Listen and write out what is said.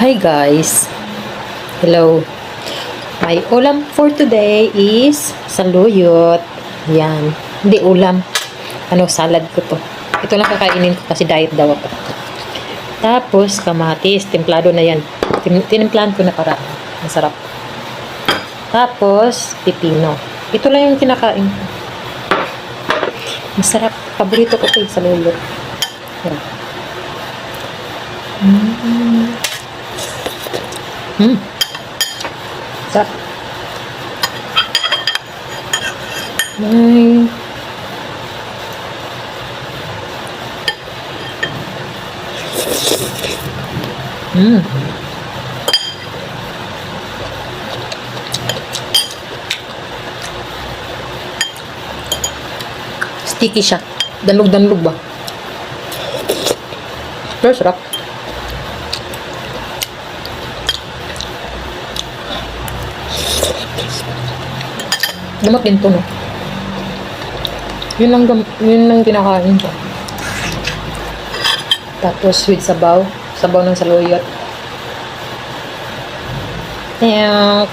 Hi guys! Hello! My ulam for today is saluyot. Yan. Hindi ulam. Salad ko to. Ito lang kakainin ko kasi diet daw ako. Tapos, kamatis. Templado na yan. Tinimplahan ko na para masarap. Tapos, pipino. Ito lang yung kinakain ko. Masarap. Paborito ko ito yung saluyot. Yan. Sarap. Ay. Sticky siya. Danlog-danlog ba? Pero sarap. Gamot din to, no? Yun lang kinakain ko. Tapos with sabaw. Sabaw ng saluyot. Tiyak.